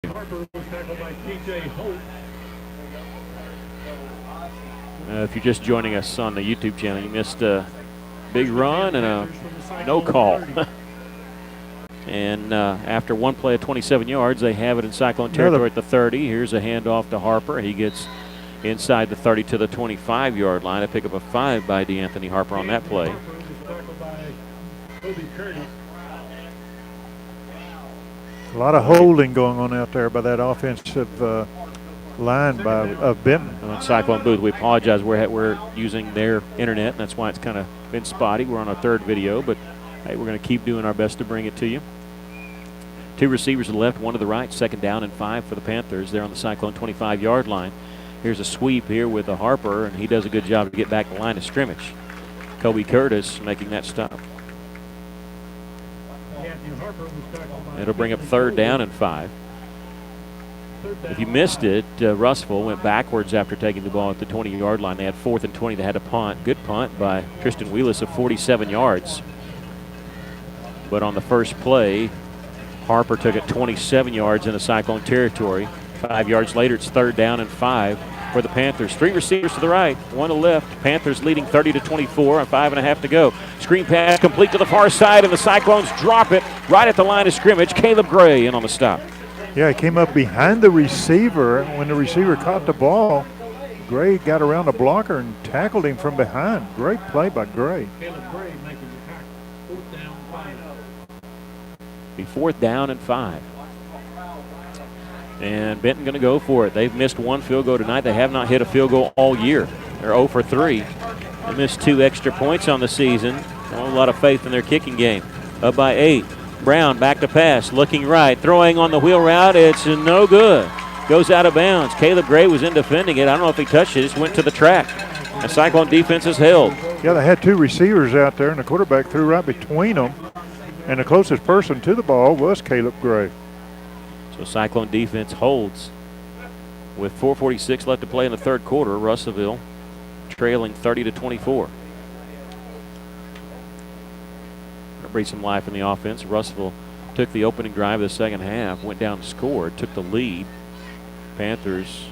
If you're just joining us on the YouTube channel, you missed a big run and a no call. And after one play of 27 yards, they have it in Cyclone territory at the 30. Here's a handoff to Harper. He gets inside the 30 to the 25-yard line. A pick up a 5 by DeAnthony Harper on that play. A lot of holding going on out there by that offensive line of Benton. On Cyclone booth, we apologize. We're using their internet, and that's why it's kind of been spotty. We're on our third video, but hey, we're going to keep doing our best to bring it to you. Two receivers to the left, one to the right. 2nd down and 5 for the Panthers. They're on the Cyclone 25-yard line. Here's a sweep here with a Harper, and he does a good job to get back the line of scrimmage. Kobe Curtis making that stop. It'll bring up 3rd down and 5. If you missed it, Russellville went backwards after taking the ball at the 20-yard line. They had 4th and 20. They had a punt. Good punt by Tristan Wheelis of 47 yards. But on the first play, Harper took it 27 yards into Cyclone territory. 5 yards later, it's 3rd down and 5 for the Panthers. 3 receivers to the right, 1 to the left. Panthers leading 30-24 on 5.5 to go. Screen pass complete to the far side, and the Cyclones drop it right at the line of scrimmage. Caleb Gray in on the stop. Yeah, he came up behind the receiver. When the receiver caught the ball, Gray got around the blocker and tackled him from behind. Great play by Gray. Be 4th down and 5. And Benton going to go for it. They've missed 1 field goal tonight. They have not hit a field goal all year. They're 0 for 3. They missed 2 extra points on the season. A lot of faith in their kicking game. Up by 8. Brown back to pass, looking right, throwing on the wheel route. It's no good. Goes out of bounds. Caleb Gray was in defending it. I don't know if he touched it. It just went to the track. The Cyclone defense is held. Yeah, they had 2 receivers out there, and the quarterback threw right between them. And the closest person to the ball was Caleb Gray. So Cyclone defense holds with 4:46 left to play in the 3rd quarter. Russellville trailing 30-24. Breathe some life in the offense. Russellville took the opening drive of the 2nd half, went down and scored, took the lead. Panthers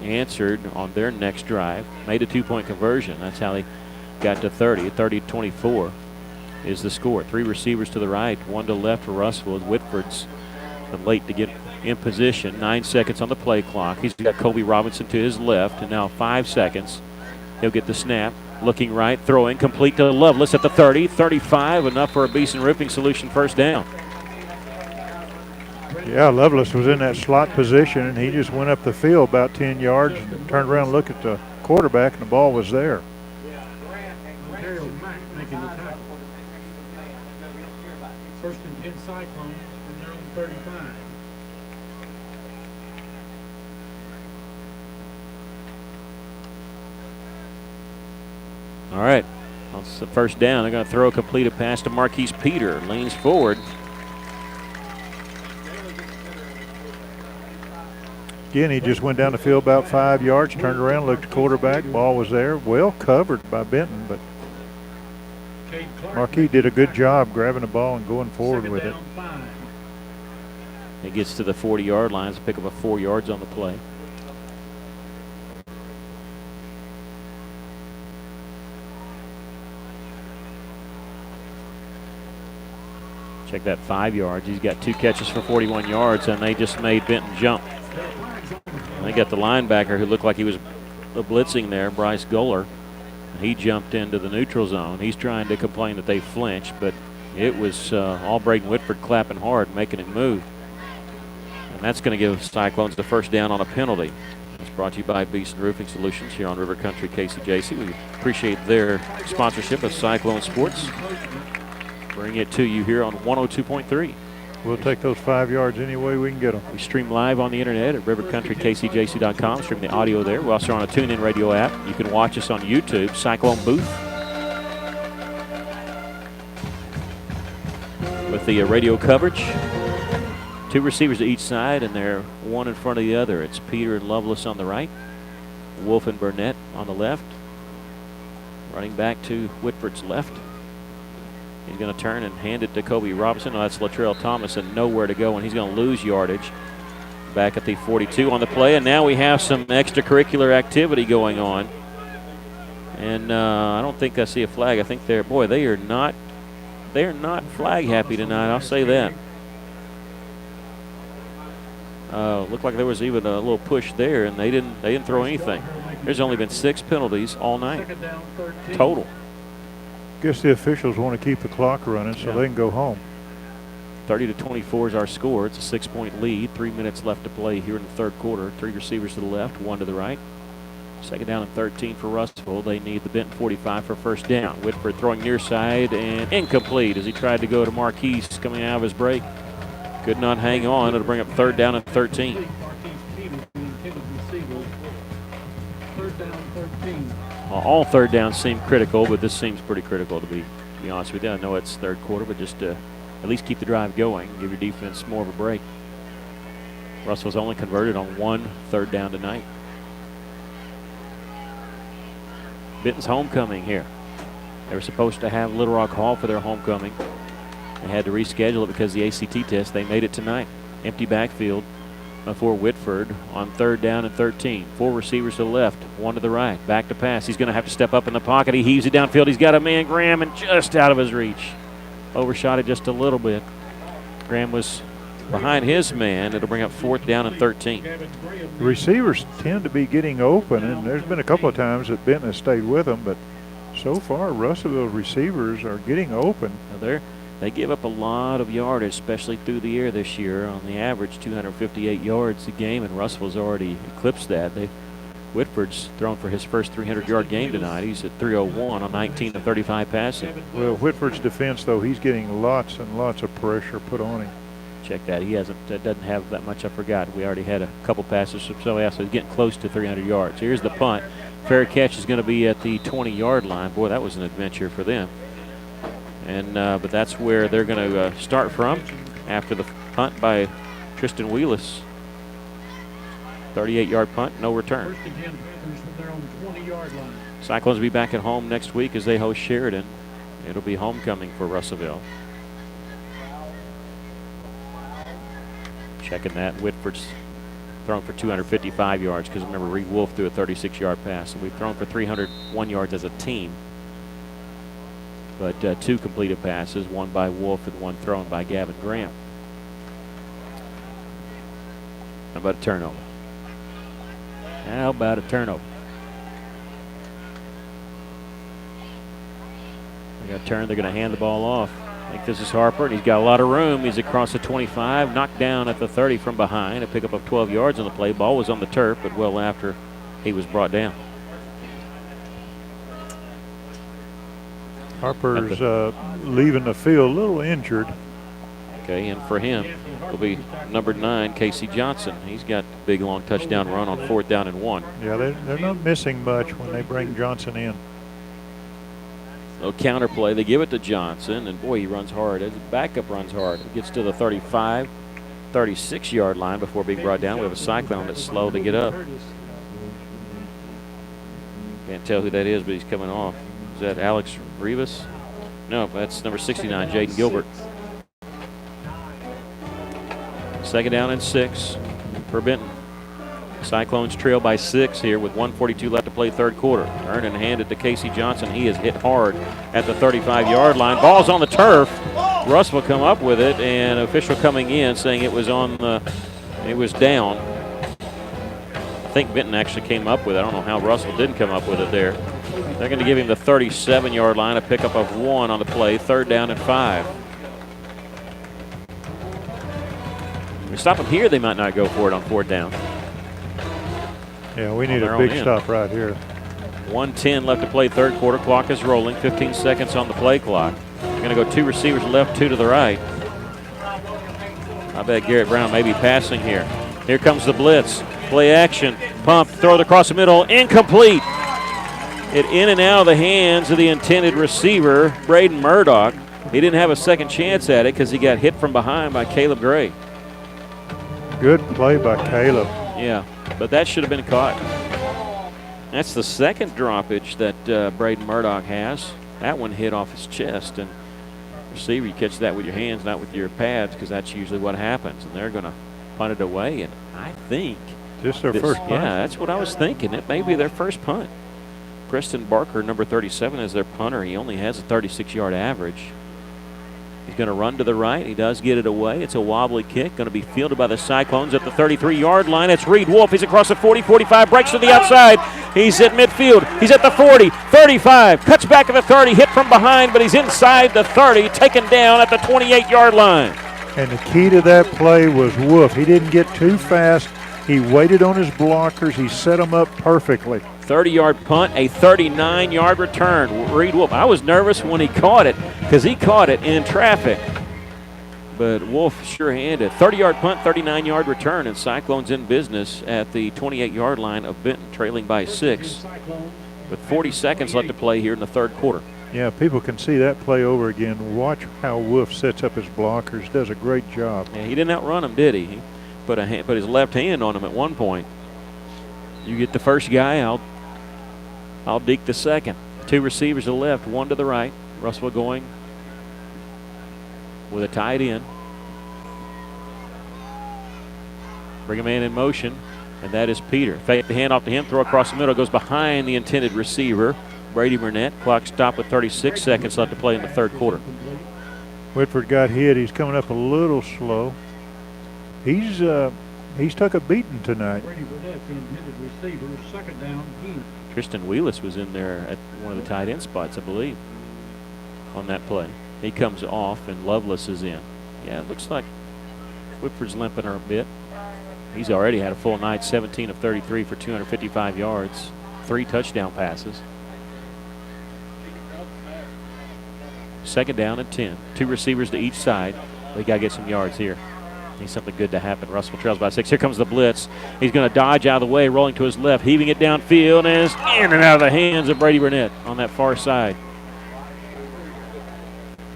answered on their next drive, made a 2-point conversion. That's how they got to 30. 30-24 is the score. 3 receivers to the right, 1 to the left for Russellville. Whitford's late to get in position. 9 seconds on the play clock. He's got Colby Robinson to his left, and now 5 seconds. He'll get the snap. Looking right, throwing complete to Lovelace at the 30, 35, enough for a Beeson Roofing Solution 1st down. Yeah, Lovelace was in that slot position, and he just went up the field about 10 yards and turned around and looked at the quarterback, and the ball was there. Making the tackle. 1st and 10 Cyclones from their own 35. All right, that's the 1st down. They're going to throw a completed pass to Marquise Peter. Leans forward. Again, he just went down the field about 5 yards, turned around, looked at the quarterback. Ball was there. Well covered by Benton, but Marquis did a good job grabbing the ball and going forward with it. He gets to the 40-yard line to pick up a 4 yards on the play. Check that 5 yards. He's got 2 catches for 41 yards, and they just made Benton jump. And they got the linebacker who looked like he was blitzing there, Bryce Goller. He jumped into the neutral zone. He's trying to complain that they flinched, but it was all Braden Whitford clapping hard, making him move. And that's going to give Cyclones the 1st down on a penalty. It's brought to you by Beeson Roofing Solutions here on River Country KCJC. We appreciate their sponsorship of Cyclone Sports. Bring it to you here on 102.3. We'll take those 5 yards any way we can get them. We stream live on the internet at rivercountrykcjc.com. Stream the audio there. We're also on a TuneIn radio app. You can watch us on YouTube, Cyclone Booth. With the radio coverage. 2 receivers to each side, and they're one in front of the other. It's Peter and Lovelace on the right. Wolf and Burnett on the left. Running back to Whitford's left. He's going to turn and hand it to Kobe Robinson. Oh, that's Latrell Thomas, and nowhere to go, and he's going to lose yardage. back at the 42 on the play, and now we have some extracurricular activity going on. And I don't think I see a flag. I think they are not flag happy tonight. I'll say that. Looked like there was even a little push there, and they didn't throw anything. There's only been 6 penalties all night total. Guess the officials want to keep the clock running so they can go home. 30-24 is our score. It's a 6-point lead. 3 minutes left to play here in the third quarter. 3 receivers to the left, 1 to the right. Second down and 13 for Russell. They need the Benton 45 for first down. Whitford throwing near side and incomplete as he tried to go to Marquise coming out of his break. Could not hang on. It'll bring up third down and 13. All third downs seem critical, but this seems pretty critical to be honest with you. I know it's third quarter, but just to at least keep the drive going, give your defense more of a break. Russell's only converted on 1 third down tonight. Benton's homecoming here. They were supposed to have Little Rock Hall for their homecoming. They had to reschedule it because the ACT test. They made it tonight. Empty backfield for Whitford on third down and 13. 4 receivers to the left, 1 to the right. Back to pass. He's going to have to step up in the pocket. He heaves it downfield. He's got a man, Graham, and just out of his reach. Overshot it just a little bit. Graham was behind his man. It'll bring up fourth down and 13. The receivers tend to be getting open, and there's been a couple of times that Benton has stayed with them, but so far Russellville's receivers are getting open. Now they give up a lot of yardage, especially through the air this year. On the average, 258 yards a game, and Russell's already eclipsed that. Whitford's thrown for his first 300-yard game tonight. He's at 301 on 19 of 35 passing. Well, Whitford's defense, though, he's getting lots and lots of pressure put on him. Check that. He doesn't have that much. I forgot. We already had a couple passes from somebody else. So he's getting close to 300 yards. Here's the punt. Fair catch is going to be at the 20-yard line. Boy, that was an adventure for them. And but that's where they're going to start from after the punt by Tristan Wheelis. 38-yard punt, no return. First again, Panthers from their own 20-yard line. Cyclones will be back at home next week as they host Sheridan. It'll be homecoming for Russellville. Checking that. Whitford's thrown for 255 yards because remember Reed Wolf threw a 36-yard pass. So we've thrown for 301 yards as a team. But 2 completed passes, 1 by Wolf and 1 thrown by Gavin Graham. How about a turnover? How about a turnover? They got a turn. They're going to hand the ball off. I think this is Harper, and he's got a lot of room. He's across the 25, knocked down at the 30 from behind. A pickup of 12 yards on the play. Ball was on the turf, but well after he was brought down. Harper's leaving the field a little injured. Okay, and for him will be number 9, Casey Johnson. He's got a big long touchdown run on 4th down and 1. Yeah, they're not missing much when they bring Johnson in. No counter play. They give it to Johnson, and boy, he runs hard. His backup runs hard. He gets to the 35, 36-yard line before being brought down. We have a Cyclone that's slow to get up. Can't tell who that is, but he's coming off. Is that Alex Rivas? No, that's number 69, Jaden Gilbert. Second down and 6 for Benton. Cyclones trail by 6 here with 1:42 left to play third quarter. Earn and hand it to Casey Johnson. He is hit hard at the 35-yard line. Ball's on the turf. Russ will come up with it, and official coming in saying it was down. I think Benton actually came up with it. I don't know how Russell didn't come up with it there. They're going to give him the 37-yard line, a pickup of 1 on the play, third down and 5. If we stop them here, they might not go for it on 4th down. Yeah, we need a big stop right here. 1:10 left to play third quarter. Clock is rolling. 15 seconds on the play clock. We're going to go 2 receivers left, 2 to the right. I bet Garrett Brown may be passing here. Here comes the blitz. Play action. Pump. Throw it across the middle. Incomplete. It in and out of the hands of the intended receiver, Braden Murdoch. He didn't have a second chance at it because he got hit from behind by Caleb Gray. Good play by Caleb. Yeah, but that should have been caught. That's the second droppage that Braden Murdoch has. That one hit off his chest. And receiver, you catch that with your hands, not with your pads, because that's usually what happens. And they're going to punted away, and I think just their first punt. Yeah, that's what I was thinking. It may be their first punt. Preston Barker, number 37, is their punter. He only has a 36-yard average. He's going to run to the right. He does get it away. It's a wobbly kick. Going to be fielded by the Cyclones at the 33-yard line. It's Reed Wolf. He's across the 40, 45, breaks to the outside. He's at midfield. He's at the 40, 35, cuts back at the 30, hit from behind, but he's inside the 30, taken down at the 28-yard line. And the key to that play was Wolf. He didn't get too fast. He waited on his blockers. He set them up perfectly. 30-yard punt, a 39-yard return. Reed Wolf, I was nervous when he caught it because he caught it in traffic. But Wolf sure-handed. 30-yard punt, 39-yard return, and Cyclones in business at the 28-yard line of Benton, trailing by 6 with 40 seconds left to play here in the third quarter. Yeah, people can see that play over again. Watch how Wolf sets up his blockers. Does a great job. Yeah, he didn't outrun him, did he? He put his left hand on him at one point. You get the first guy, I'll deke the second. Two receivers to the left, one to the right. Russell going with a tight end. Bring a man in motion, and that is Peter. Fake the handoff to him, throw across the middle, goes behind the intended receiver, Brady Burnett. Clock stopped with 36 seconds left to play in the third quarter. Whitford got hit. He's coming up a little slow. He's took a beating tonight. Brady Burnett, the intended receiver, second down, Keenan. Tristan Wheelis was in there at one of the tight end spots, I believe, on that play. He comes off, and Lovelace is in. Yeah, it looks like Whitford's limping her a bit. He's already had a full night, 17 of 33 for 255 yards, 3 touchdown passes. Second down and 10. 2 receivers to each side. They got to get some yards here. Needs something good to happen. Russell trails by 6. Here comes the blitz. He's going to dodge out of the way, rolling to his left, heaving it downfield, and it's in and out of the hands of Brady Burnett on that far side.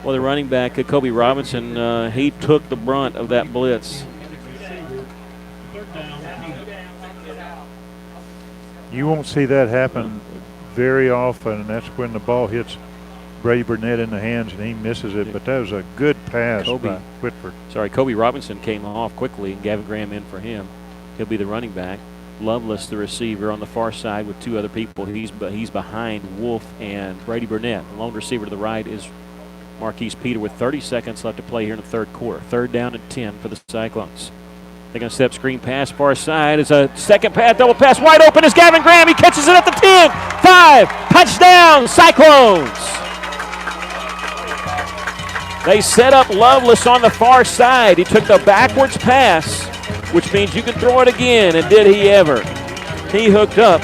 Well, the running back, Kobe Robinson, he took the brunt of that blitz. You won't see that happen very often, and that's when the ball hits Brady Burnett in the hands and he misses it. But that was a good pass by Whitford. Kobe Robinson came off quickly, and Gavin Graham in for him. He'll be the running back. Lovelace, the receiver, on the far side with 2 other people. He's behind Wolf and Brady Burnett. The lone receiver to the right is Marquise Peter with 30 seconds left to play here in the third quarter. Third down and 10 for the Cyclones. They're going to step screen pass far side. It's a second pass, double pass, wide open is Gavin Graham. He catches it at the 10, 5, touchdown, Cyclones. They set up Lovelace on the far side. He took the backwards pass, which means you can throw it again, and did he ever. He hooked up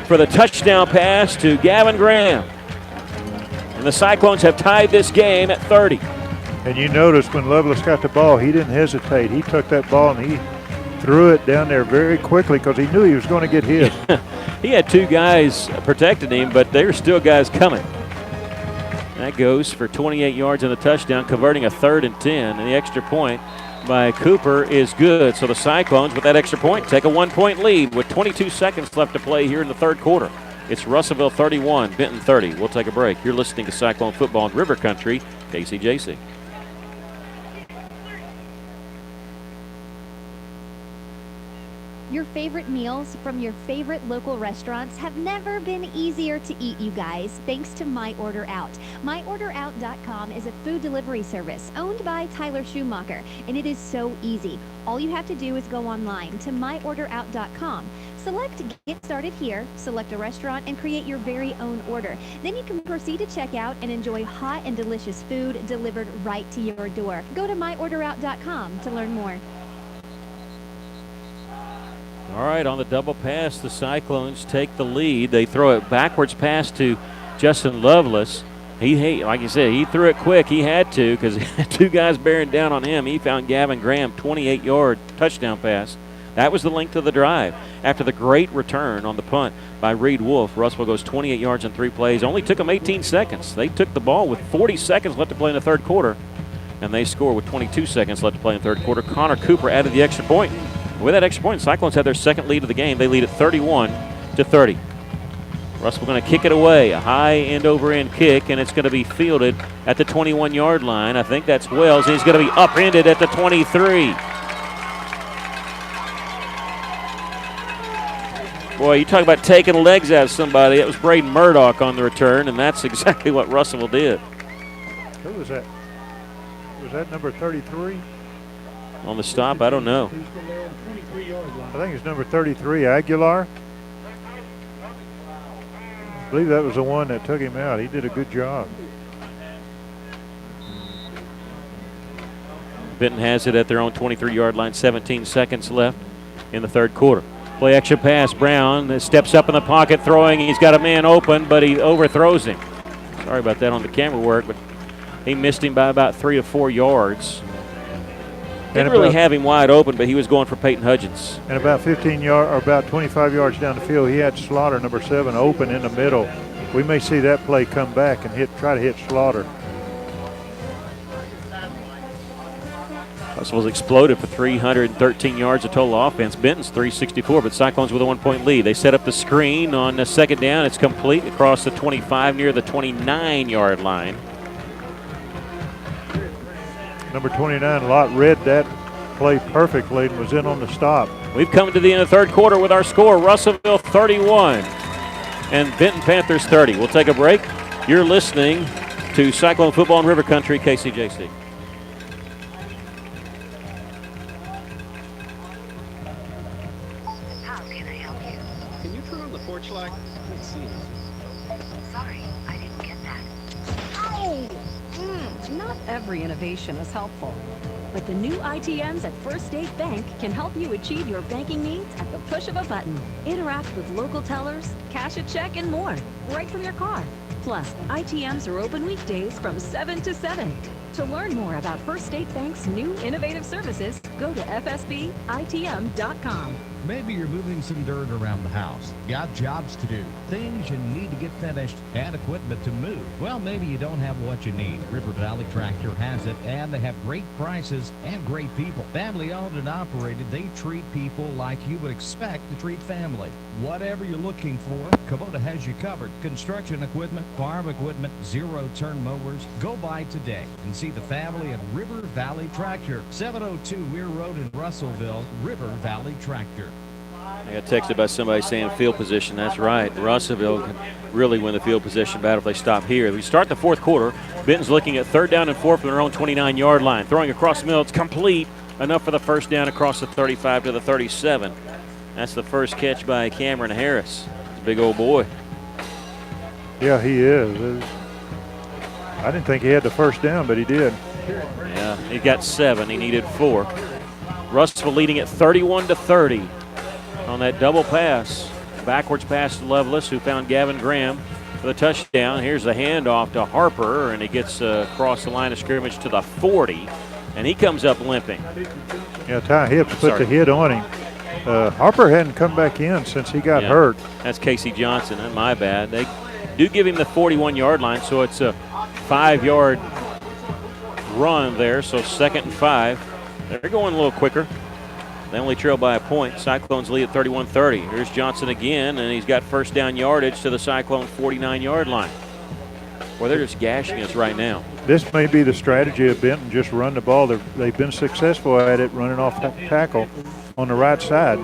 for the touchdown pass to Gavin Graham. And the Cyclones have tied this game at 30. And you notice when Lovelace got the ball, he didn't hesitate. He took that ball and he threw it down there very quickly because he knew he was going to get hit. He had 2 guys protecting him, but there's still guys coming. That goes for 28 yards and a touchdown, converting a 3rd and 10. And the extra point by Cooper is good. So the Cyclones, with that extra point, take a 1-point lead with 22 seconds left to play here in the third quarter. It's Russellville 31, Benton 30. We'll take a break. You're listening to Cyclone Football in River Country, KCJC. Your favorite meals from your favorite local restaurants have never been easier to eat, you guys, thanks to My Order Out. MyOrderOut.com is a food delivery service owned by Tyler Schumacher, and it is so easy. All you have to do is go online to MyOrderOut.com. Select Get Started Here, select a restaurant, and create your very own order. Then you can proceed to checkout and enjoy hot and delicious food delivered right to your door. Go to MyOrderOut.com to learn more. All right, on the double pass, the Cyclones take the lead. They throw it backwards pass to Justin Lovelace. Like you said, he threw it quick. He had to because he had 2 guys bearing down on him. He found Gavin Graham, 28-yard touchdown pass. That was the length of the drive. After the great return on the punt by Reed Wolf, Russell goes 28 yards in 3 plays. Only took them 18 seconds. They took the ball with 40 seconds left to play in the third quarter, and they score with 22 seconds left to play in the third quarter. Connor Cooper added the extra point. With that extra point, Cyclones had their second lead of the game. They lead at 31-30. Russell going to kick it away. A high end-over-end kick, and it's going to be fielded at the 21-yard line. I think that's Wells. He's going to be upended at the 23. Boy, you talk about taking legs out of somebody. It was Braden Murdoch on the return, and that's exactly what Russellville did. Who was that? Was that number 33? On the stop, I don't know. I think it's number 33, Aguilar. I believe that was the one that took him out. He did a good job. Benton has it at their own 23-yard line, 17 seconds left in the third quarter. Play action pass. Brown steps up in the pocket throwing. He's got a man open, but he overthrows him. Sorry about that on the camera work, but he missed him by about 3 or 4 yards. Didn't really have him wide open, but he was going for Peyton Hudgens. And about 15 yards or about 25 yards down the field, he had Slaughter, number 7, open in the middle. We may see that play come back and try to hit Slaughter. Russell's exploded for 313 yards of total offense. Benton's 364, but Cyclones with a 1-point lead. They set up the screen on the second down. It's complete across the 25 near the 29-yard line. Number 29, Lott read that play perfectly and was in on the stop. We've come to the end of the third quarter with our score, Russellville 31 and Benton Panthers 30. We'll take a break. You're listening to Cyclone Football in River Country, KCJC. How can I help you? Can you turn on the porch light? Let's see. Sorry, I didn't get that. Not every innovation is helpful, but the new ITMs at First State Bank can help you achieve your banking needs at the push of a button. Interact with local tellers, cash a check, and more, right from your car. Plus, ITMs are open weekdays from 7 to 7. To learn more about First State Bank's new innovative services, go to fsbitm.com. Maybe you're moving some dirt around the house. Got jobs to do, things you need to get finished, and equipment to move. Well, maybe you don't have what you need. River Valley Tractor has it, and they have great prices and great people. Family owned and operated, they treat people like you would expect to treat family. Whatever you're looking for, Kubota has you covered. Construction equipment, farm equipment, zero-turn mowers. Go by today and see the family at River Valley Tractor, 702 Weir Road in Russellville. River Valley Tractor. I got texted by somebody saying field position. That's right. Russellville can really win the field position battle if they stop here. We start the fourth quarter. Benton's looking at 3rd down and 4 from their own 29-yard line. Throwing across the middle. It's complete. Enough for the first down across the 35 to the 37. That's the first catch by Cameron Harris. He's a big old boy. Yeah, he is. I didn't think he had the first down, but he did. Yeah, he got 7. He needed 4. Russellville leading at 31 to 30. On that double pass, backwards pass to Lovelace, who found Gavin Graham for the touchdown. Here's the handoff to Harper, and he gets across the line of scrimmage to the 40, and he comes up limping. Yeah, Ty Hips put the hit on him. Harper hadn't come back in since he got hurt. That's Casey Johnson, and my bad. They do give him the 41-yard line, so it's a 5-yard run there, so 2nd and 5. They're going a little quicker. They only trail by a point. Cyclones lead at 31-30. Here's Johnson again, and he's got first down yardage to the Cyclone 49-yard line. Well, they're just gashing us right now. This may be the strategy of Benton, just run the ball. They've been successful at it, running off tackle on the right side.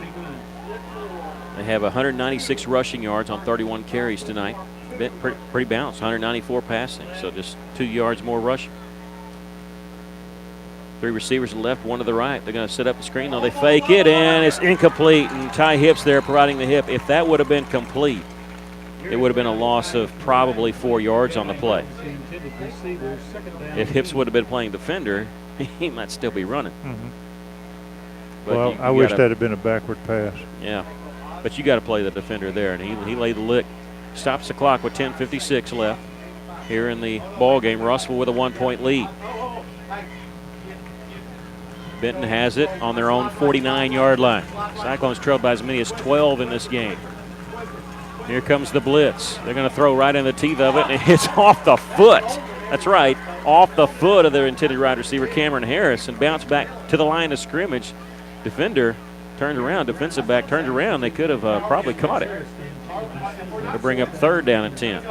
They have 196 rushing yards on 31 carries tonight. Pretty balanced, 194 passing, so just 2 yards more rushing. 3 receivers to the left, 1 to the right. They're going to set up the screen, though. They fake it, and it's incomplete. And Ty Hips there providing the hip. If that would have been complete, it would have been a loss of probably 4 yards on the play. If Hips would have been playing defender, he might still be running. But well, I wish that had been a backward pass. Yeah, but you got to play the defender there, and he laid the lick. Stops the clock with 10:56 left here in the ball game. Russellville with a 1-point lead. Benton has it on their own 49-yard line. Cyclones trailed by as many as 12 in this game. Here comes the blitz. They're going to throw right in the teeth of it, and it's off the foot. That's right, off the foot of their intended wide receiver, Cameron Harris, and bounce back to the line of scrimmage. Defender turns around, defensive back turns around. They could have probably caught it. To bring up 3rd down and 10.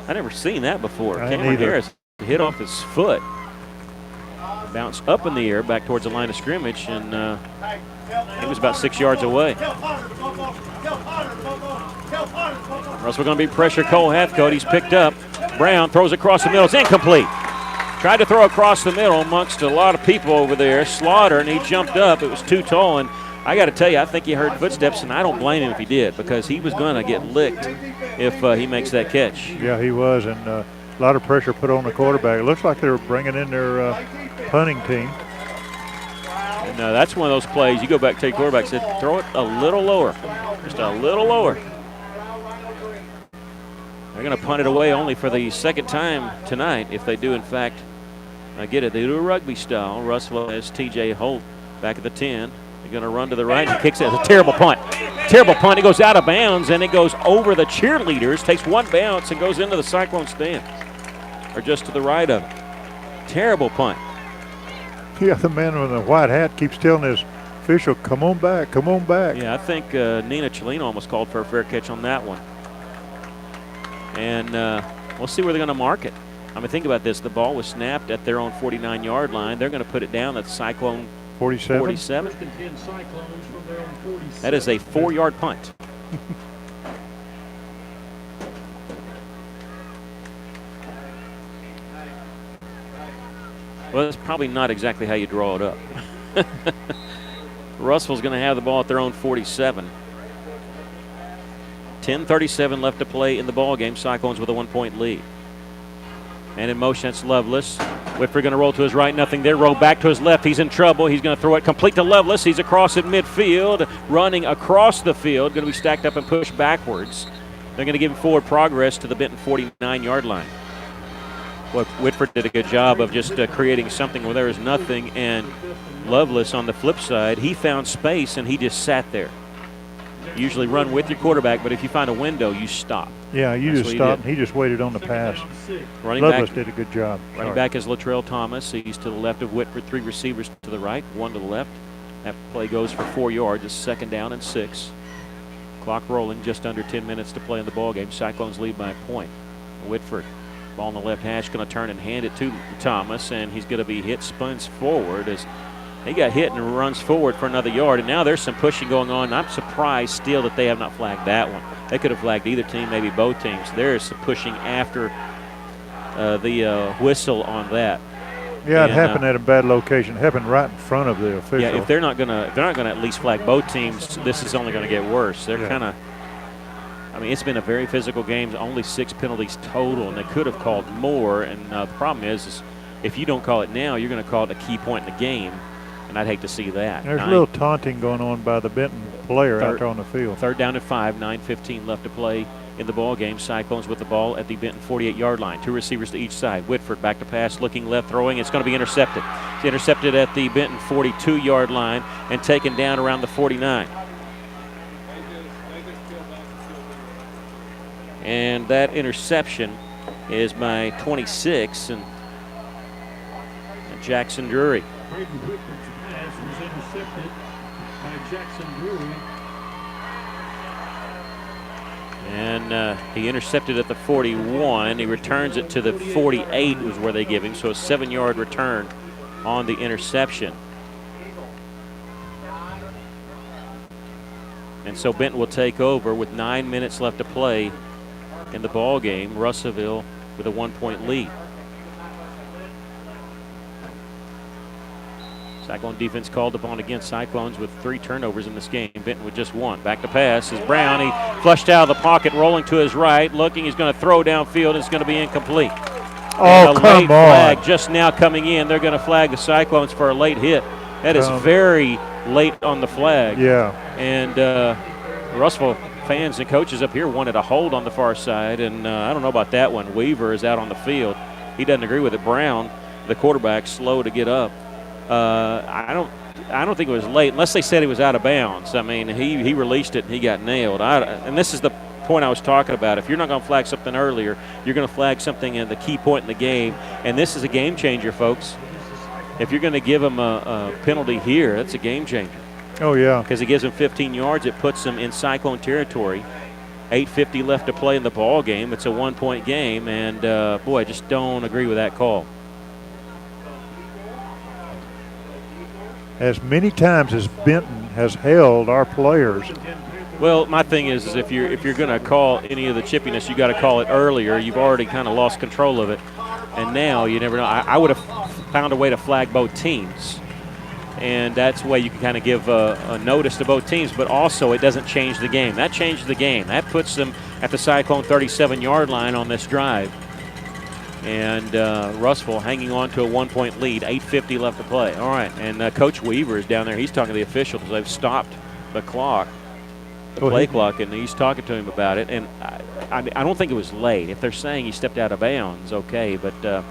I never seen that before. Cameron Harris hit off his foot. Bounced up in the air back towards the line of scrimmage, and he was about 6 yards away. Russell going to be pressure Cole Hathcote. He's picked up. Brown throws across the middle. It's incomplete. Tried to throw across the middle amongst a lot of people over there. Slaughter, and he jumped up. It was too tall, and I got to tell you, I think he heard footsteps, and I don't blame him if he did, because he was going to get licked if he makes that catch. Yeah, he was, and a lot of pressure put on the quarterback. It looks like they were bringing in their punting team. And that's one of those plays. You go back to your quarterback, said, throw it a little lower, just a little lower. They're going to punt it away only for the second time tonight if they do, in fact, get it. They do a rugby style. Russell has T.J. Holt back at the 10. They're going to run to the right. He kicks it. It's a terrible punt. Terrible punt. It goes out of bounds, and it goes over the cheerleaders, takes one bounce, and goes into the Cyclone stand, or just to the right of it. Terrible punt. Yeah, the man with the white hat keeps telling his official, come on back, come on back. Yeah, I think Nina Cellino almost called for a fair catch on that one. And we'll see where they're going to mark it. I mean, think about this. The ball was snapped at their own 49-yard line. They're going to put it down at Cyclone 47. First and 10 Cyclones from their own 47. That is a 4-yard punt. Well, that's probably not exactly how you draw it up. Russell's going to have the ball at their own 47. 10:37 left to play in the ball game. Cyclones with a 1-point lead. And in motion, it's Lovelace. Whitford going to roll to his right, nothing there. Roll back to his left. He's in trouble. He's going to throw it complete to Lovelace. He's across at midfield, running across the field. Going to be stacked up and pushed backwards. They're going to give him forward progress to the Benton 49-yard line. Well, Whitford did a good job of just creating something where there was nothing. And Lovelace on the flip side, he found space and he just sat there. Usually run with your quarterback, but if you find a window, you stop. Yeah, you just stop, and he just waited on the pass. Lovelace did a good job. Running back is Latrell Thomas. He's to the left of Whitford, 3 receivers to the right, 1 to the left. That play goes for 4 yards. It's 2nd down and 6. Clock rolling, just under 10 minutes to play in the ballgame. Cyclones lead by a point. Whitford, ball on the left hash, going to turn and hand it to Thomas, and he's going to be hit, spins forward as he got hit and runs forward for another yard. And now there's some pushing going on. I'm surprised still that they have not flagged that one. They could have flagged either team, maybe both teams. There is some pushing after the whistle on that. Yeah, it happened at a bad location. It happened right in front of the official. Yeah, if they're not gonna at least flag both teams, this is only going to get worse. They're kind of. I mean, it's been a very physical game. Only 6 penalties total, and they could have called more. And the problem is if you don't call it now, you're going to call it a key point in the game. And I'd hate to see that. There's a little taunting going on by the Benton player out there on the field. 3rd down and 5, 9:15 left to play in the ball game. Cyclones with the ball at the Benton 48-yard line. 2 receivers to each side. Whitford back to pass, looking left, throwing. It's going to be intercepted. It's intercepted at the Benton 42-yard line and taken down around the 49. And that interception is by 26 and Jackson Drury. Braden Whitford's pass was intercepted by Jackson Drury. And he intercepted at the 41. He returns it to the 48 was where they give him. So a 7-yard return on the interception. And so Benton will take over with 9 minutes left to play in the ball game. Russellville with a 1-point lead. Cyclone defense called upon against Cyclones with 3 turnovers in this game. Benton with just 1. Back to pass is Brown. He flushed out of the pocket, rolling to his right, looking. He's going to throw downfield. It's going to be incomplete. Oh, come on. Flag just now coming in. They're going to flag the Cyclones for a late hit. That is very late on the flag. Yeah. And Russellville fans and coaches up here wanted a hold on the far side, and I don't know about that one. Weaver is out on the field. He doesn't agree with it. Brown, the quarterback, slow to get up. I don't think it was late, unless they said he was out of bounds. I mean, he released it and he got nailed. And this is the point I was talking about. If you're not going to flag something earlier, you're going to flag something at the key point in the game. And this is a game changer, folks. If you're going to give him a penalty here, that's a game changer. Oh, yeah. Because it gives him 15 yards. It puts them in Cyclone territory. 8:50 left to play in the ball game. It's a 1-point game. And, boy, I just don't agree with that call. as many times as Benton has held our players. Well, my thing is if you're going to call any of the chippiness, you got to call it earlier. You've already kind of lost control of it, and now you never know. I would have found a way to flag both teams, and that's the way you can kind of give a notice to both teams. But also, it doesn't change the game. That changed the game. That puts them at the Cyclone 37-yard line on this drive, and Russell hanging on to a 1-point lead. 8:50 left to play. All right, and Coach Weaver is down there. He's talking to the officials. They've stopped the clock. The play clock, and he's talking to him about it. And I don't think it was late. If they're saying he stepped out of bounds, okay. But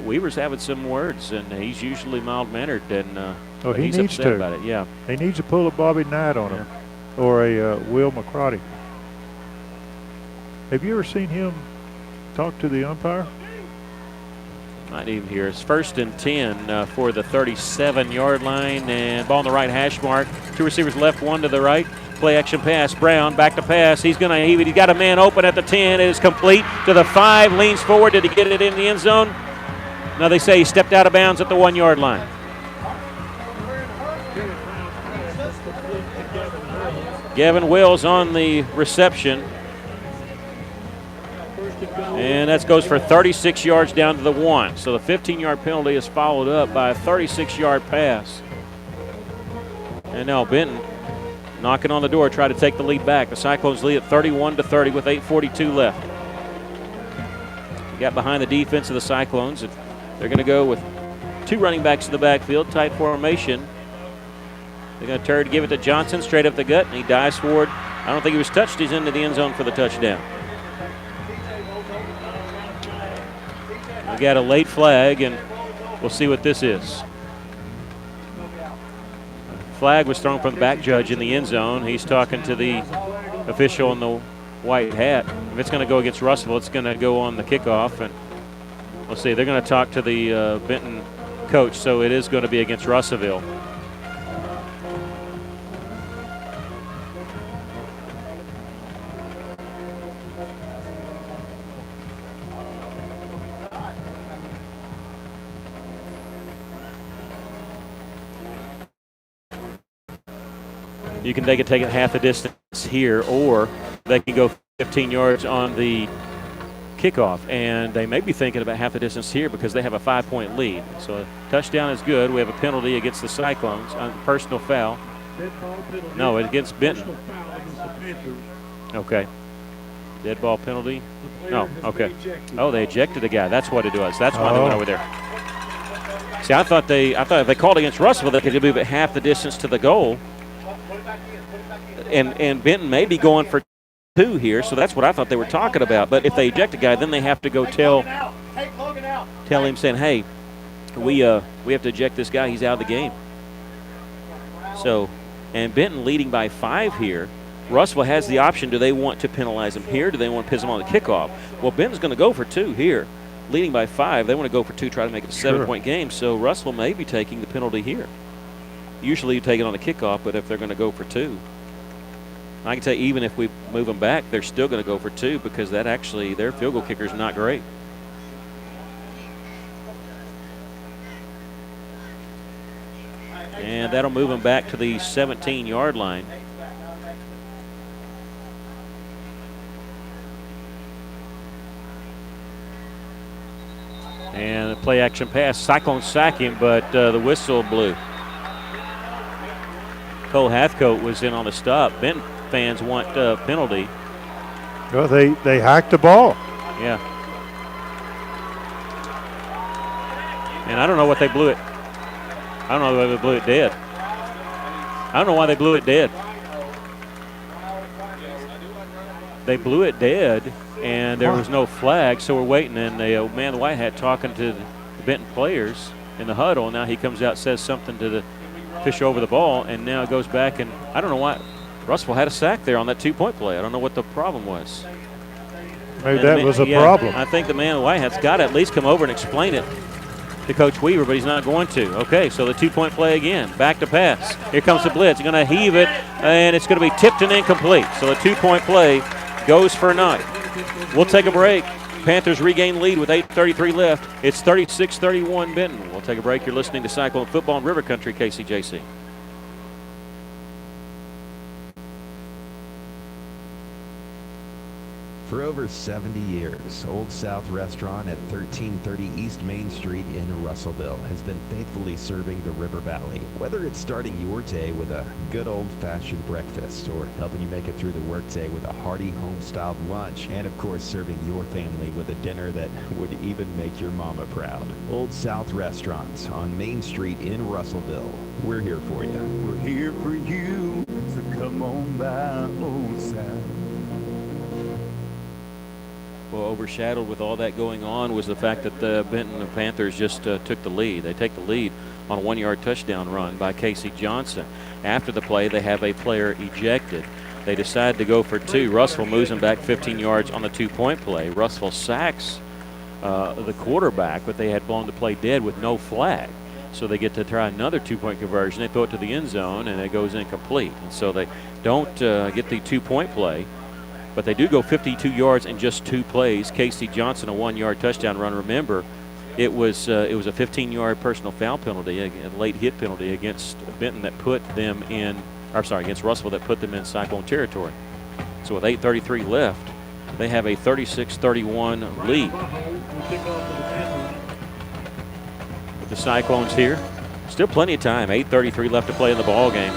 Weaver's having some words, and he's usually mild-mannered, and he he's needs upset to. about it. Yeah, he needs to pull a Bobby Knight on him, or a Will McCrotty. Have you ever seen him talk to the umpire? not even here. It's 1st and 10 for the 37-yard line, and ball on the right hash mark. Two receivers left, one to the right. Play action pass. Brown back to pass. He's got a man open at the 10. It is complete to the 5. Leans forward. Did he get it in the end zone? No, they say he stepped out of bounds at the 1-yard line. Gavin Wills on the reception. And that goes for 36 yards down to the 1. So the 15-yard penalty is followed up by a 36-yard pass. And now Benton knocking on the door, try to take the lead back. The Cyclones lead at 31-30 with 8:42 left. They got behind the defense of the Cyclones, and they're going to go with two running backs in the backfield, tight formation. They're going to turn to give it to Johnson straight up the gut, and he dives forward. I don't think he was touched. He's into the end zone for the touchdown. We got a late flag, and we'll see what this is. Flag was thrown from the back judge in the end zone. He's talking to the official in the white hat. If it's going to go against Russell, it's going to go on the kickoff. And we'll see. They're going to talk to the Benton coach, so it is going to be against Russellville. You can take it half the distance here, or they can go 15 yards on the kickoff. And they may be thinking about half the distance here because they have a 5-point lead. So a touchdown is good. We have a penalty against the Cyclones, personal foul. No, against Benton. Okay. Dead ball penalty. No, okay. Oh, they ejected the guy. That's what it was. That's why they went over there. See, I thought if they called against Russell, they could move it half the distance to the goal. And Benton may be going for 2 here, so that's what I thought they were talking about. But if they eject a guy, then they have to go tell him, saying, hey, we have to eject this guy. He's out of the game. So, and Benton leading by 5 here. Russell has the option. Do they want to penalize him here? Do they want to piss him on the kickoff? Well, Benton's going to go for 2 here. Leading by 5, they want to go for 2, try to make it a 7-point game. So Russell may be taking the penalty here. Usually you take it on the kickoff, but if they're going to go for 2, I can tell you, even if we move them back, they're still going to go for 2 because that actually, their field goal kicker is not great. And that'll move them back to the 17-yard line. And the play action pass. Cyclones sack him, but the whistle blew. Cole Hathcote was in on the stop. Benton fans want a penalty. Well, they hiked the ball. Yeah. And I don't know what they blew it. I don't know why they blew it dead. I don't know why they blew it dead. They blew it dead, and there was no flag, so we're waiting. And the man in the white hat talking to the Benton players in the huddle. Now he comes out, says something to the official over the ball, and now it goes back. And I don't know why. Russell had a sack there on that 2-point play. I don't know what the problem was. Maybe that was a problem. I think the man in the white hat's got to at least come over and explain it to Coach Weaver, but he's not going to. Okay, so the 2-point play again. Back to pass. Here comes the blitz. He's going to heave it, and it's going to be tipped and incomplete. So the 2-point play goes for naught. We'll take a break. Panthers regain lead with 8:33 left. It's 36-31 Benton. We'll take a break. You're listening to Cyclone Football in River Country, KCJC. For over 70 years, Old South Restaurant at 1330 East Main Street in Russellville has been faithfully serving the River Valley. Whether it's starting your day with a good old-fashioned breakfast or helping you make it through the workday with a hearty home-styled lunch, and of course serving your family with a dinner that would even make your mama proud. Old South Restaurant on Main Street in Russellville. We're here for you. We're here for you, so come on by Old South. Well, overshadowed with all that going on was the fact that the Benton Panthers just took the lead. They take the lead on a 1-yard touchdown run by Casey Johnson. After the play, they have a player ejected. They decide to go for 2. Russell moves them back 15 yards on the 2-point play. Russell sacks the quarterback, but they had blown the play dead with no flag. So they get to try another 2-point conversion. They throw it to the end zone, and it goes incomplete. And so they don't get the 2-point play. But they do go 52 yards in just 2 plays. Casey Johnson, a 1-yard touchdown run. Remember, it was a 15-yard personal foul penalty, a late hit penalty against Benton that put them in, or sorry, against Russell that put them in Cyclone territory. So with 8:33 left, they have a 36-31 lead. With the Cyclones here, still plenty of time. 8:33 left to play in the ball game.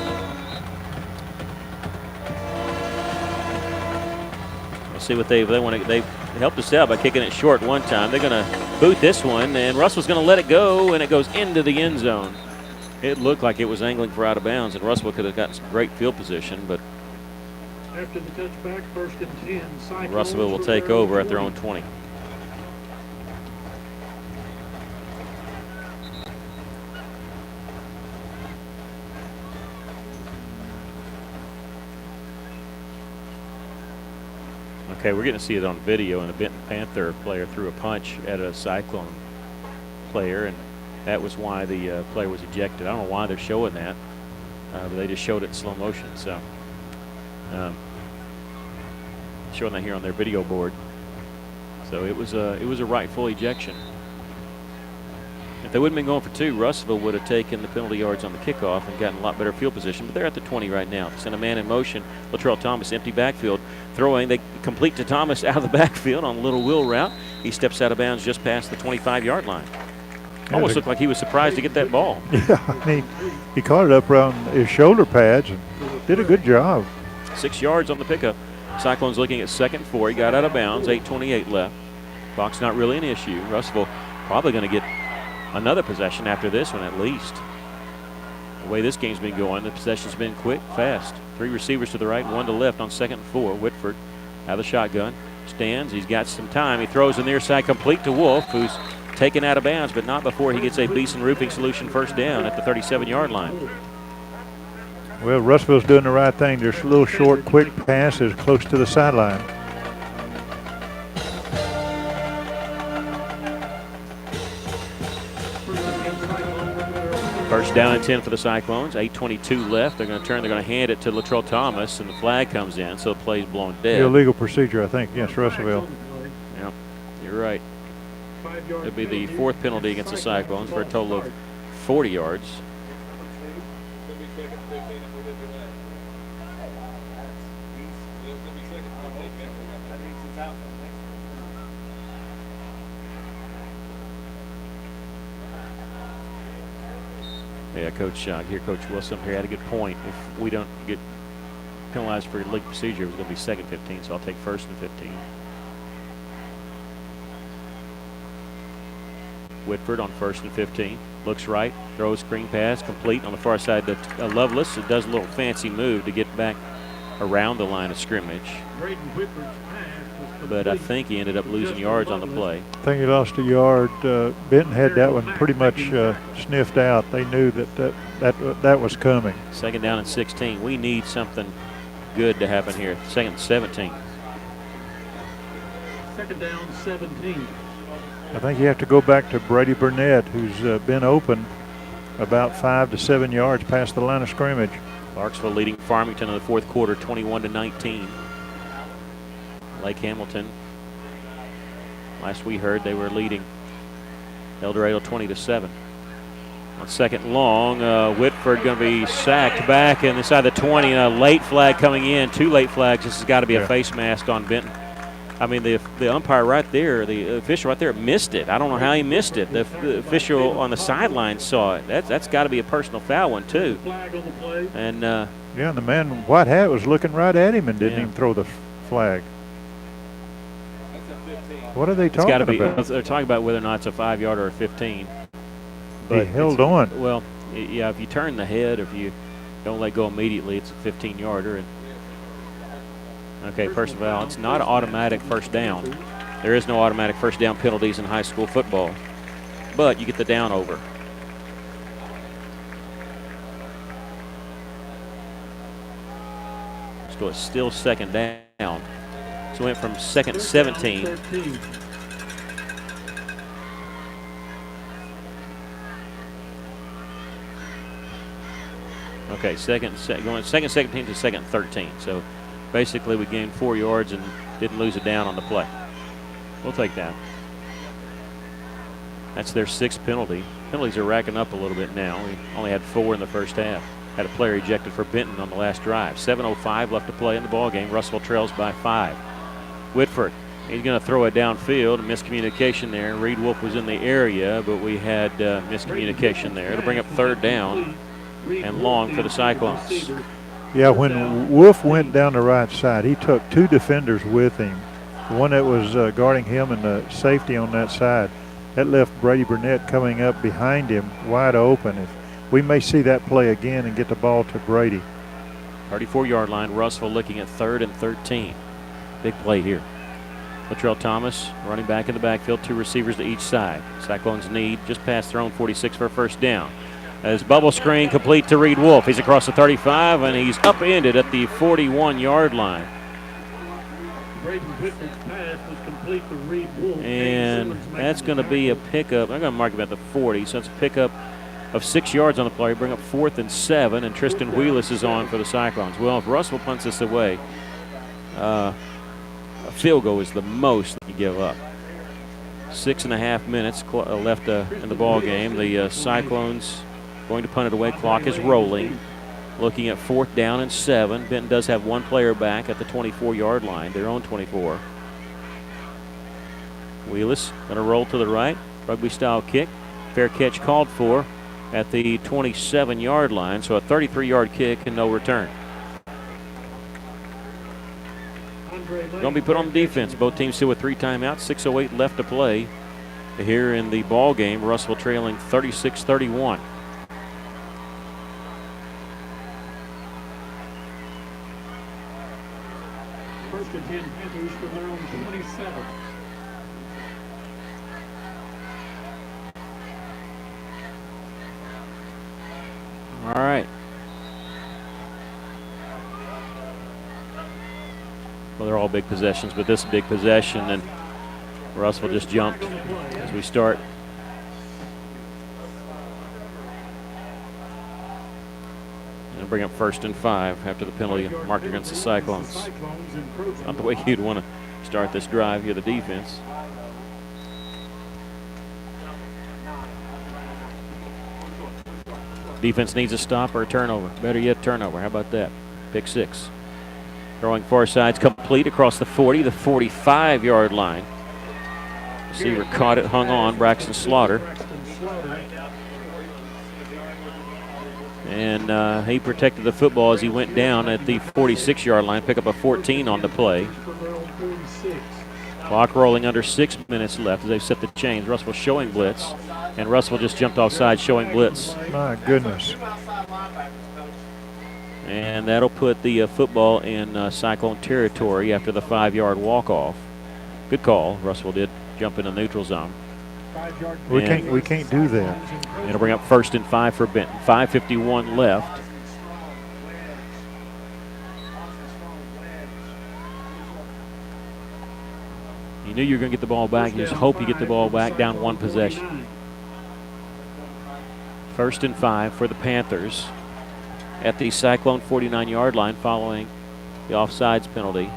See what they want to. They helped us out by kicking it short one time. They're going to boot this one, and Russell's going to let it go, and it goes into the end zone. It looked like it was angling for out of bounds, and Russell could have gotten some great field position, but After the touchback, 1st and 10. Cyclones Russellville will take over at their own 20. Okay, we're getting to see it on video, and a Benton Panther player threw a punch at a Cyclone player, and that was why the player was ejected. I don't know why they're showing that, but they just showed it in slow motion. So showing that here on their video board. So it was a rightful ejection. If they wouldn't have been going for 2, Russellville would have taken the penalty yards on the kickoff and gotten a lot better field position. But they're at the 20 right now. Send a man in motion. Latrell Thomas, empty backfield, throwing. They complete to Thomas out of the backfield on a little wheel route. He steps out of bounds just past the 25-yard line. Almost looked like he was surprised to get that ball. Yeah, I mean, he caught it up around his shoulder pads and did a good job. 6 yards on the pickup. Cyclones looking at 2nd and 4. He got out of bounds. 8:28 left. Clock's not really an issue. Russellville probably going to get another possession after this one at least. The way this game's been going, the possession's been quick, fast. 3 receivers to the right, 1 to left on 2nd and 4. Whitford out of the shotgun. Stands. He's got some time. He throws the near side complete to Wolf, who's taken out of bounds, but not before he gets a Beeson Roofing Solution first down at the 37-yard line. Well, Russellville's doing the right thing. There's a little short, quick passes close to the sideline. First down and 10 for the Cyclones. 8:22 left. They're going to turn. They're going to hand it to Latrell Thomas, and the flag comes in, so the play's blown dead. Illegal procedure, I think, against Russellville. Yep, you're right. It'll be the 4th penalty against the Cyclones for a total of 40 yards. Yeah, Coach, here, Coach Wilson here had a good point. If we don't get penalized for illegal procedure, it was going to be 2nd 15, so I'll take 1st and 15. Whitford on 1st and 15. Looks right, throws screen pass, complete on the far side to Lovelace. It does a little fancy move to get back around the line of scrimmage. But I think he ended up losing yards on the play. I think he lost a yard. Benton had that one pretty much sniffed out. They knew that was coming. 2nd down and 16. We need something good to happen here. 2nd and 17. 2nd down, 17. I think you have to go back to Brady Burnett, who's been open about 5 to 7 yards past the line of scrimmage. Clarksville leading Farmington in the 4th quarter, 21-19. Lake Hamilton Last we heard, they were leading El Dorado 20-7. On second long, Whitford going to be sacked back inside the 20. A late flag coming in. 2 late flags. This has got to be a face mask on Benton. I mean, the umpire right there, the official right there, missed it. I don't know how he missed it. The official on the sideline saw it. That's got to be a personal foul one too. And yeah, and the man in white hat was looking right at him and didn't even throw the flag. What are they talking about? They're talking about whether or not it's a 5-yarder or a 15. But he held on. Well, yeah, if you turn the head, if you don't let go immediately, it's a 15-yarder. Okay, first of all, it's not an automatic first down. There is no automatic first down penalties in high school football, but you get the down over. So it's still second down. So it went from second and 17. Okay, going second 17 to second 13. So basically we gained 4 yards and didn't lose it down on the play. We'll take that. That's their 6th penalty. Penalties are racking up a little bit now. We only had 4 in the first half. Had a player ejected for Benton on the last drive. 7:05 left to play in the ball game. Russell trails by 5. Whitford, he's going to throw it downfield. Miscommunication there. Reed Wolf was in the area, but we had miscommunication there. It'll bring up 3rd down and long for the Cyclones. Yeah, when Wolf went down the right side, he took 2 defenders with him. The one that was guarding him and the safety on that side. That left Brady Burnett coming up behind him wide open. If we may see that play again and get the ball to Brady. 34-yard line, Russell looking at 3rd and 13. Big play here. Latrell Thomas running back in the backfield, 2 receivers to each side. Cyclones need just past their own 46 for a first down. As bubble screen complete to Reed Wolf. He's across the 35 and he's upended at the 41-yard line. And that's going to be a pickup. I'm going to mark him at the 40, so it's a pickup of 6 yards on the play. Bring up 4th and 7, and Tristan Wheelis is on for the Cyclones. Well, if Russell punts this away, a field goal is the most that you give up. 6.5 minutes left in the ball game. The Cyclones going to punt it away. Clock is rolling. Looking at 4th down and 7. Benton does have 1 player back at the 24-yard line, their own 24. Wheelis going to roll to the right. Rugby-style kick. Fair catch called for at the 27-yard line. So a 33-yard kick and no return. Going to be put on defense. Both teams still with 3 timeouts. 6:08 left to play here in the ball game. Russell trailing 36-31. First and 10 Panthers for their own 27. All right. Well, they're all big possessions, but this is a big possession, and Russell just jumped as we start. And bring up 1st and 5 after the penalty marked against the Cyclones. Not the way you'd want to start this drive. You're the defense. Defense needs a stop or a turnover. Better yet, turnover. How about that? Pick 6. Throwing far sides complete across the 40, the 45-yard line. Receiver caught it, hung on, Braxton Slaughter. And he protected the football as he went down at the 46-yard line, pick up a 14 on the play. Clock rolling under 6 minutes left as they set the chains. Russell showing blitz, and Russell just jumped offside showing blitz. My goodness. And that'll put the football in Cyclone territory after the 5-yard walk-off. Good call. Russell did jump in the neutral zone. We can't do that. It'll bring up 1st and 5 for Benton. 5:51 left. You knew you were going to get the ball back. You just hope you get the ball back down 1 possession. 1st and 5 for the Panthers at the Cyclone 49-yard line following the offsides penalty.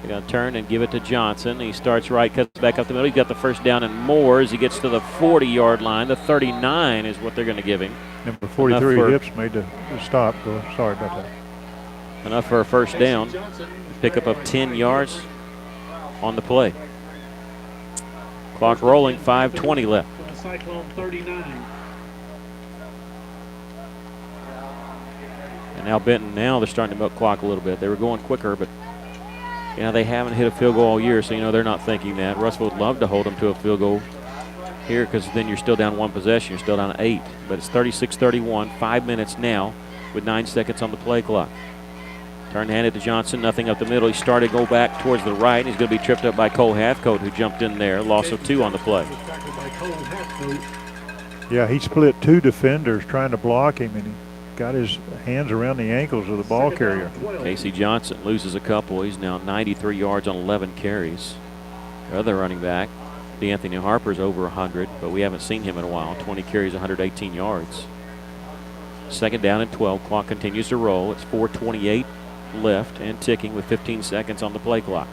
They're going to turn and give it to Johnson. He starts right, cuts back up the middle. He's got the first down and more as he gets to the 40-yard line. The 39 is what they're going to give him. Number 43 Hips made the stop. Sorry about that. Enough for a first down. Pickup of 10 yards on the play. Clock rolling, 5:20 left. Cyclone 39. And now Benton, they're starting to milk clock a little bit. They were going quicker, but they haven't hit a field goal all year, so they're not thinking that. Russell would love to hold them to a field goal here because then you're still down one possession. You're still down 8. But it's 36-31, 5 minutes now with 9 seconds on the play clock. Turn handed to Johnson, nothing up the middle. He started to go back towards the right. He's going to be tripped up by Cole Hathcote, who jumped in there. Loss of 2 on the play. Yeah, he split 2 defenders trying to block him, and he got his hands around the ankles of the ball carrier. Casey Johnson loses a couple. He's now 93 yards on 11 carries. The other running back, D'Anthony Harper's over 100, but we haven't seen him in a while. 20 carries, 118 yards. Second down and 12. Clock continues to roll. It's 4:28 left and ticking with 15 seconds on the play clock.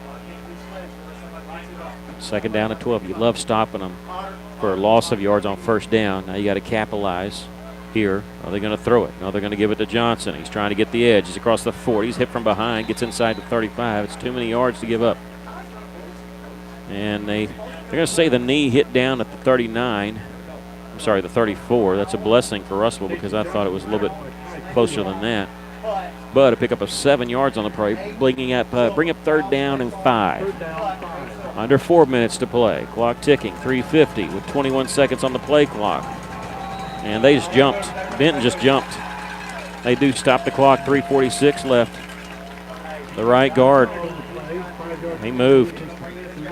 Second down and 12. You love stopping them for a loss of yards on first down. Now you got to capitalize here. Are they going to throw it? No, they're going to give it to Johnson. He's trying to get the edge. He's across the 40. He's hit from behind. Gets inside the 35. It's too many yards to give up. And they're going to say the knee hit down at the 39. I'm sorry, the 34. That's a blessing for Russell because I thought it was a little bit closer than that. But a pickup of 7 yards on the play. Bring up third down and 5. Under 4 minutes to play. Clock ticking. 3:50 with 21 seconds on the play clock. And they just jumped. Benton just jumped. They do stop the clock. 3:46 left. The right guard. He moved.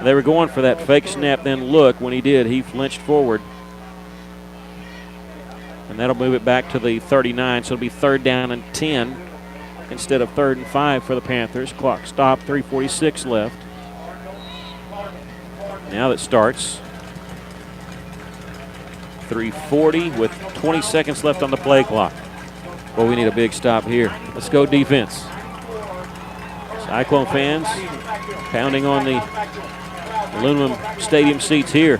They were going for that fake snap, then look. When he did, he flinched forward. And that'll move it back to the 39. So it'll be third down and 10 instead of 3rd and 5 for the Panthers. Clock stopped. 3:46 left. Now that starts. 3:40 with 20 seconds left on the play clock. Well, we need a big stop here. Let's go defense. Cyclone fans pounding on the aluminum stadium seats here.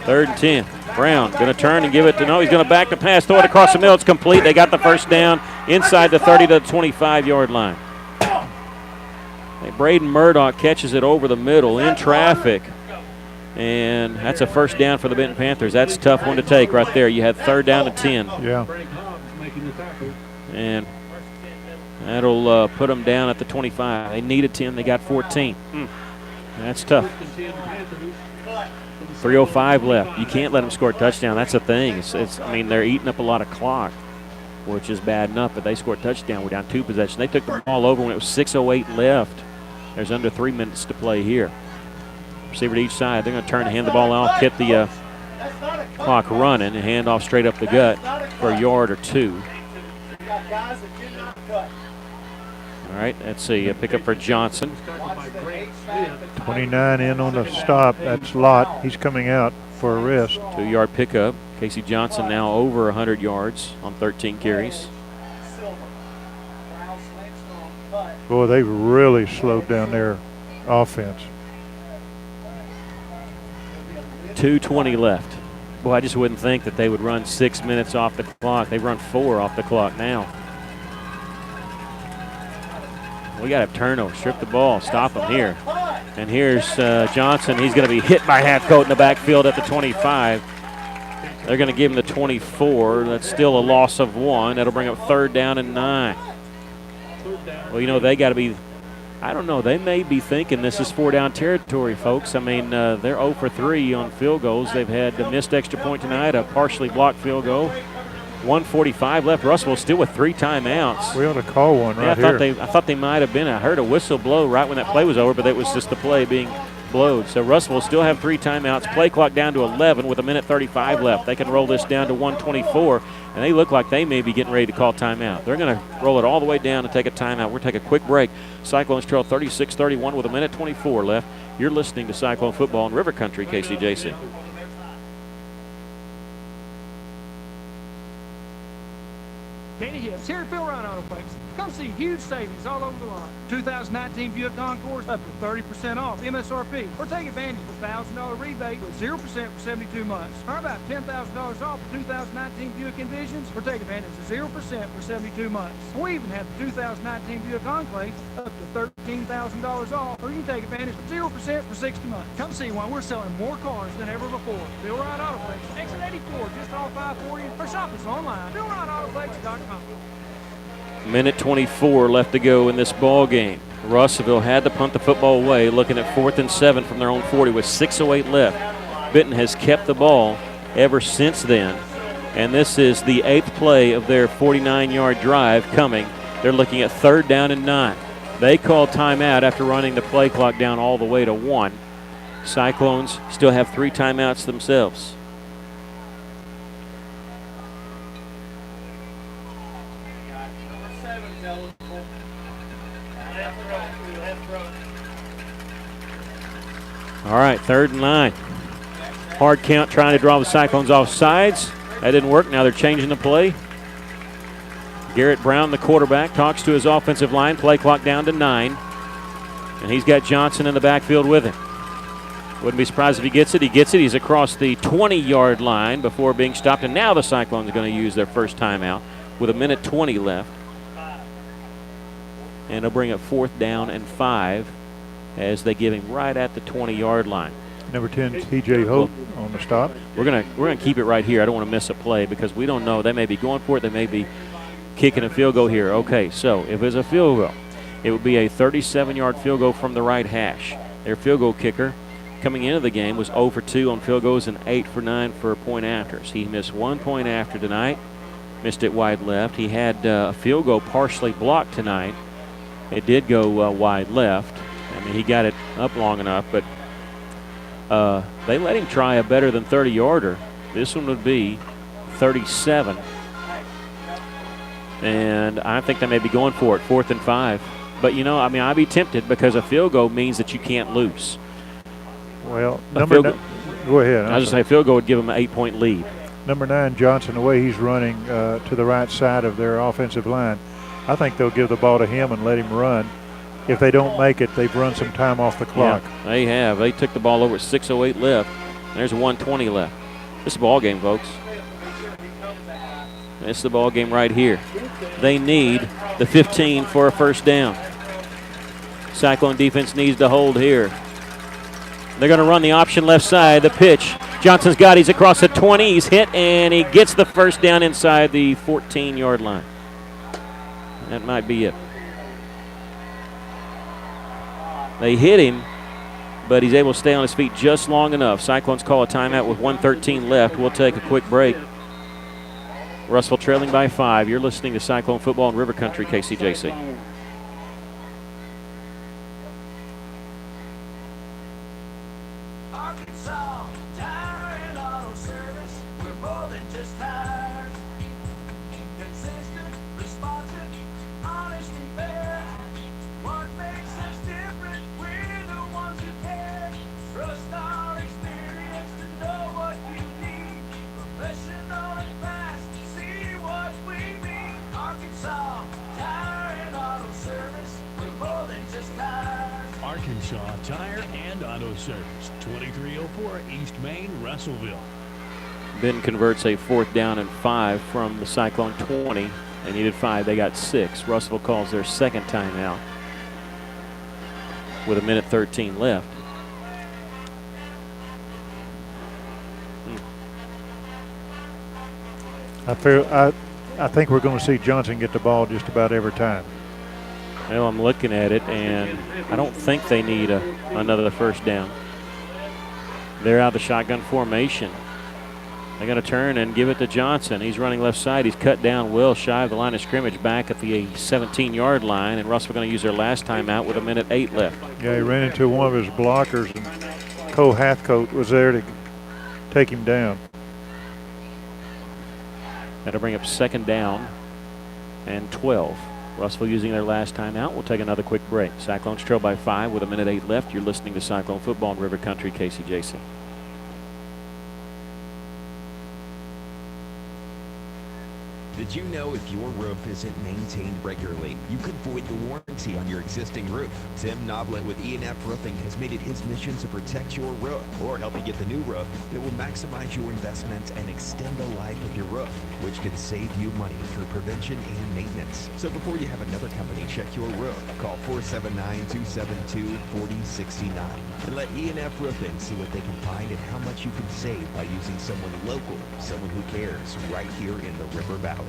3rd and 10. Brown going to turn and give it to he's going to back the pass, throw it across the middle. It's complete. They got the first down inside the 30 to the 25-yard line. Braden Murdoch catches it over the middle in traffic. And that's a first down for the Benton Panthers. That's a tough one to take right there. You had 3rd down and 10. Yeah. And that'll put them down at the 25. They needed 10. They got 14. That's tough. 3:05 left. You can't let them score a touchdown. That's the thing. They're eating up a lot of clock, which is bad enough, but they scored a touchdown. We're down 2 possessions. They took the ball over when it was 6:08 left. There's under 3 minutes to play here. Receiver to each side. They're going to turn and hand the ball off, get the clock running, and hand off straight up the gut for a yard or 2. All right, let's see. A pickup for Johnson. 29 in on the stop. That's Lott. He's coming out for a rest. 2-yard pickup. Casey Johnson now over 100 yards on 13 carries. Boy, they've really slowed down their offense. 2:20 left. Boy, I just wouldn't think that they would run 6 minutes off the clock. They run 4 off the clock now. We got to have turnovers, strip the ball, stop them here. And here's Johnson. He's going to be hit by Hathcote in the backfield at the 25. They're going to give him the 24. That's still a loss of 1. That'll bring up 3rd down and 9. Well, they got to be, I don't know, they may be thinking this is 4-down territory, folks. They're 0 for 3 on field goals. They've had a missed extra point tonight, a partially blocked field goal. 1:45 left. Russell still with 3 timeouts. We ought to call one right here. I thought they might have been. I heard a whistle blow right when that play was over, but that was just the play being blowed. So Russell will still have 3 timeouts. Play clock down to 11 with 1:35 left. They can roll this down to 1:24, and they look like they may be getting ready to call timeout. They're going to roll it all the way down and take a timeout. We'll take a quick break. Cyclones trail 36-31 with 1:24 left. You're listening to Cyclone Football in River Country, KCJC. Katie Hicks here at Phil Ryan Autoplex. Come see huge savings all over the lot. 2019 Buick Concours up to 30% off MSRP. Or take advantage of a $1,000 rebate with 0% for 72 months. Or about $10,000 off for 2019 Buick Envisions. Or take advantage of 0% for 72 months. We even have the 2019 Buick Enclave up to $13,000 off. Or you can take advantage of 0% for 60 months. Come see why we're selling more cars than ever before. Phil Ryan Autoplex, exit 84, just off 540. Or shop us online, PhilRyanAutoplex.com. Minute 24 left to go in this ball game. Russellville had to punt the football away, looking at 4th and 7 from their own 40 with 6:08 left. Benton has kept the ball ever since then, and this is the 8th play of their 49-yard drive coming. They're looking at 3rd down and 9. They called timeout after running the play clock down all the way to 1. Cyclones still have 3 timeouts themselves. All right, 3rd and 9. Hard count trying to draw the Cyclones off sides. That didn't work. Now they're changing the play. Garrett Brown, the quarterback, talks to his offensive line. Play clock down to 9. And he's got Johnson in the backfield with him. Wouldn't be surprised if he gets it. He gets it. He's across the 20-yard line before being stopped. And now the Cyclones are going to use their first timeout with 1:20 left. And they'll bring up 4th down and 5 as they give him right at the 20-yard line. Number 10, T.J. Hope on the stop. We're gonna keep it right here. I don't want to miss a play because we don't know. They may be going for it. They may be kicking a field goal here. Okay, so if it's a field goal, it would be a 37-yard field goal from the right hash. Their field goal kicker coming into the game was 0 for 2 on field goals and 8 for 9 for point afters. He missed 1 point after tonight, missed it wide left. He had a field goal partially blocked tonight. It did go wide left. I mean, he got it up long enough, but they let him try a better than 30-yarder. This one would be 37. And I think they may be going for it, 4th and 5. But, you know, I mean, I'd be tempted because a field goal means that you can't lose. Well, go ahead. I was just saying, field goal would give them an 8-point lead. Number 9, Johnson, the way he's running to the right side of their offensive line, I think they'll give the ball to him and let him run. If they don't make it, they've run some time off the clock. Yeah, they have. They took the ball over at 6:08 left. There's 1:20 left. This is a ball game, folks. This is the ball game right here. They need the 15 for a first down. Cyclone defense needs to hold here. They're going to run the option left side. The pitch. Johnson's got. He's across the 20. He's hit, and he gets the first down inside the 14-yard line. That might be it. They hit him, but he's able to stay on his feet just long enough. Cyclones call a timeout with 1:13 left. We'll take a quick break. Russell trailing by 5. You're listening to Cyclone Football in River Country, KCJC. Arkansas Tire and Auto Service. We're more than just tires. Consistent, responsive, honest and fair. What makes us different? We're the ones who care. Trust our experience to know what you need. Professional and fast. See what we mean. Arkansas Tire and Auto Service. We're more than just tires. Arkansas Tire and Auto Service, 2304 East Main, Russellville. Ben converts a 4th down and 5 from the Cyclone 20. They needed 5. They got 6. Russellville calls their second timeout with 1:13 left. I think we're going to see Johnson get the ball just about every time. Well, I'm looking at it, and I don't think they need another first down. They're out of the shotgun formation. They're going to turn and give it to Johnson. He's running left side. He's cut down well shy of the line of scrimmage back at the 17-yard line, and Russell going to use their last timeout with 1:08 left. Yeah, he ran into one of his blockers, and Cole Hathcote was there to take him down. That'll bring up 2nd down and 12. Russellville using their last timeout. We'll take another quick break. Cyclones trail by 5 with 1:08 left. You're listening to Cyclone Football in River Country, KCJC. Did you know if your roof isn't maintained regularly, you could void the warranty on your existing roof? Tim Noblet with E&F Roofing has made it his mission to protect your roof or help you get the new roof that will maximize your investment and extend the life of your roof, which can save you money through prevention and maintenance. So before you have another company check your roof, call 479-272-4069 and let E&F Roofing see what they can find and how much you can save by using someone local, someone who cares, right here in the River Valley.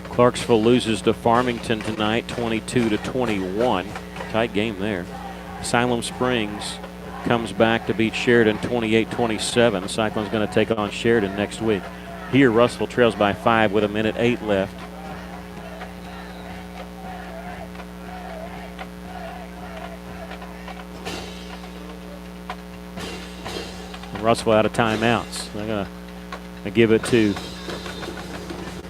Clarksville loses to Farmington tonight, 22-21. Tight game there. Siloam Springs comes back to beat Sheridan 28-27. The Cyclones going to take on Sheridan next week. Here, Russellville trails by 5 with 1:08 left. And Russellville out of timeouts. They're going to give it to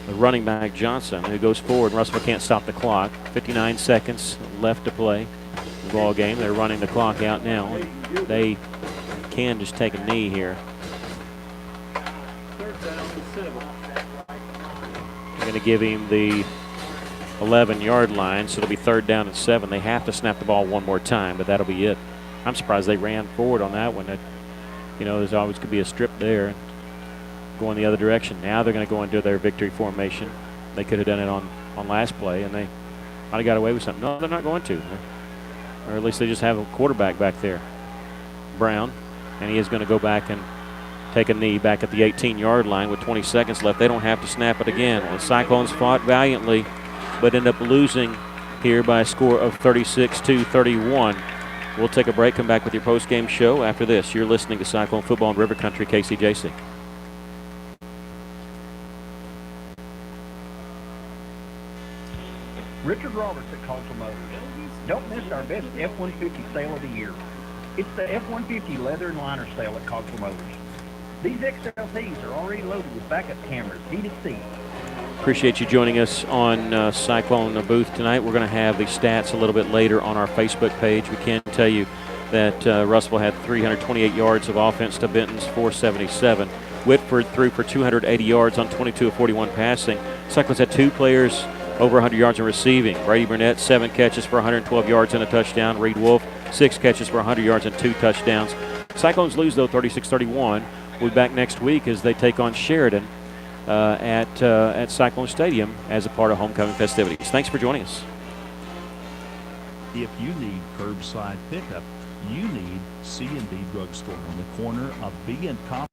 the running back Johnson, who goes forward. Russellville can't stop the clock. 59 seconds left to play the ball game. They're running the clock out now. They can just take a knee here. They're going to give him the 11-yard line, so it'll be 3rd down and 7. They have to snap the ball one more time, but that'll be it. I'm surprised they ran forward on that one. There's always could be a strip there going the other direction. Now they're going to go into their victory formation. They could have done it on last play, and they might have got away with something. No, they're not going to. Or at least they just have a quarterback back there, Brown, and he is going to go back and take a knee back at the 18-yard line with 20 seconds left. They don't have to snap it again. The Cyclones fought valiantly, but end up losing here by a score of 36-31. We'll take a break, come back with your post-game show after this. You're listening to Cyclone Football in River Country, KCJC. Richard Roberts at Coulter Motors. Don't miss our best F-150 sale of the year. It's the F-150 leather and liner sale at Coulter Motors. These XLTs are already loaded with backup cameras, heated seats. Appreciate you joining us on Cyclone Booth tonight. We're going to have the stats a little bit later on our Facebook page. We can tell you that Russellville had 328 yards of offense to Benton's 477. Whitford threw for 280 yards on 22 of 41 passing. Cyclones had 2 players over 100 yards in receiving. Brady Burnett, 7 catches for 112 yards and a touchdown. Reed Wolf, 6 catches for 100 yards and 2 touchdowns. Cyclones lose, though, 36-31. We'll be back next week as they take on Sheridan at Cyclone Stadium as a part of homecoming festivities. Thanks for joining us. If you need curbside pickup, you need C&D Drugstore on the corner of B and College.